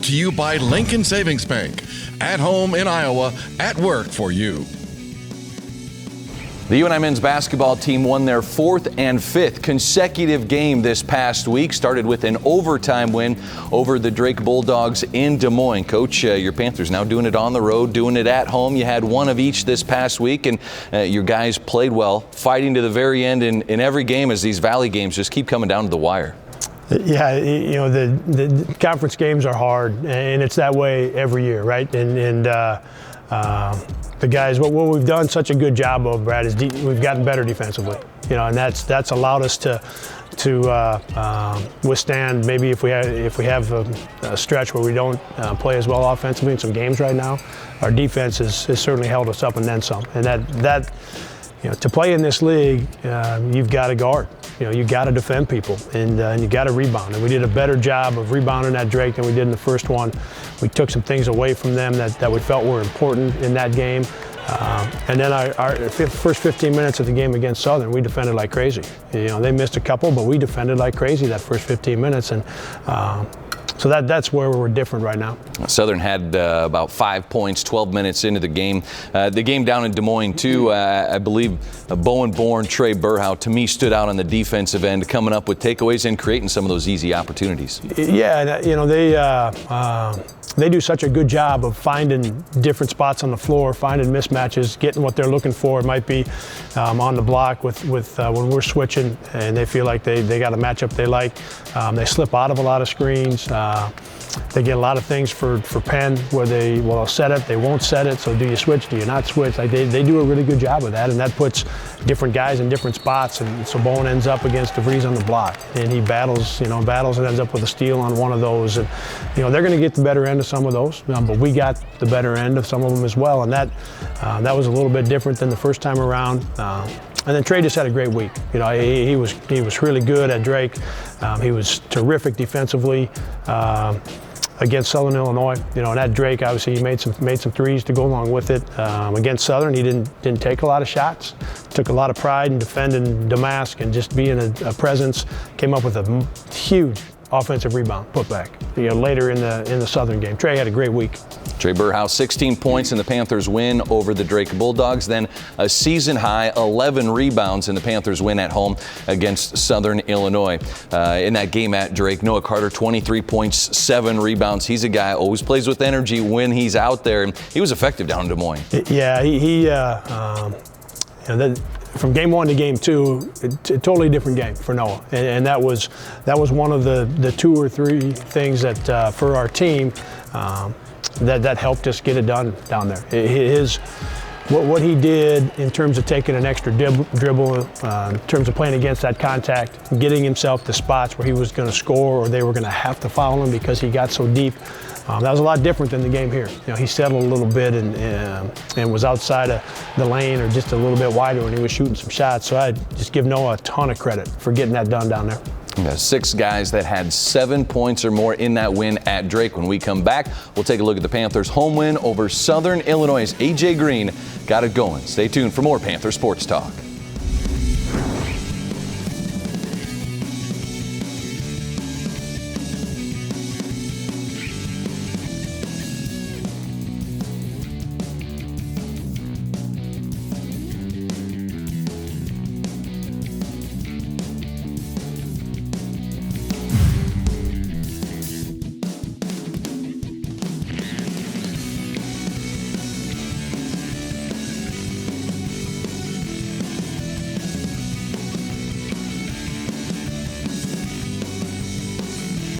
to you by Lincoln Savings Bank. At home in Iowa, at work for you. The UNI men's basketball team won their fourth and fifth consecutive game this past week. Started with an overtime win over the Drake Bulldogs in Des Moines. Coach, your Panthers now doing it on the road, doing it at home. You had one of each this past week, and your guys played well, fighting to the very end in every game as these Valley games just keep coming down to the wire. Yeah, you know, the conference games are hard, and it's that way every year, right? And the guys, what we've done such a good job of, Brad, is we've gotten better defensively. You know, and that's allowed us to withstand maybe if we have a stretch where we don't play as well offensively in some games right now. Our defense has certainly held us up and then some. And that you know, to play in this league, you've got to guard. You know, you got to defend people, and you got to rebound. And we did a better job of rebounding at Drake than we did in the first one. We took some things away from them that we felt were important in that game. And then our first 15 minutes of the game against Southern, we defended like crazy. You know, they missed a couple, but we defended like crazy that first 15 minutes. And so that's where we're different right now. Southern had about 5 points 12 minutes into the game. The game down in Des Moines, too, I believe Bowen-born Trey Burhow, to me, stood out on the defensive end, coming up with takeaways and creating some of those easy opportunities. Yeah, you know, they do such a good job of finding different spots on the floor, finding mismatches, getting what they're looking for. It might be on the block with when we're switching and they feel like they got a matchup they like. They slip out of a lot of screens. They get a lot of things for Penn where they'll set it, they won't set it. So do you switch, do you not switch? Like they do a really good job of that, and that puts different guys in different spots. And so Bowen ends up against DeVries on the block, and he battles and ends up with a steal on one of those. And you know, they're going to get the better end of some of those, but we got the better end of some of them as well. And that was a little bit different than the first time around. And then Trey just had a great week. You know, he was really good at Drake. He was terrific defensively against Southern Illinois. You know, and at Drake, obviously, he made some threes to go along with it. Against Southern, he didn't take a lot of shots. Took a lot of pride in defending Damask and just being a presence. Came up with a huge offensive rebound putback. You know, later in the Southern game, Trey had a great week. Trey Burhow, 16 points in the Panthers' win over the Drake Bulldogs. Then a season-high 11 rebounds in the Panthers' win at home against Southern Illinois. In that game at Drake, Noah Carter, 23 points, 7 rebounds. He's a guy who always plays with energy when he's out there, and he was effective down in Des Moines. Yeah, from game one to game two, a totally different game for Noah, and that was one of the 2 or 3 things that for our team that helped us get it done down there. What he did in terms of taking an extra dribble, in terms of playing against that contact, getting himself to spots where he was going to score or they were going to have to foul him because he got so deep. That was a lot different than the game here. You know, he settled a little bit and was outside of the lane or just a little bit wider when he was shooting some shots. So I just give Noah a ton of credit for getting that done down there. 6 guys that had 7 points or more in that win at Drake. When we come back, we'll take a look at the Panthers' home win over Southern Illinois. A.J. Green got it going. Stay tuned for more Panther Sports Talk.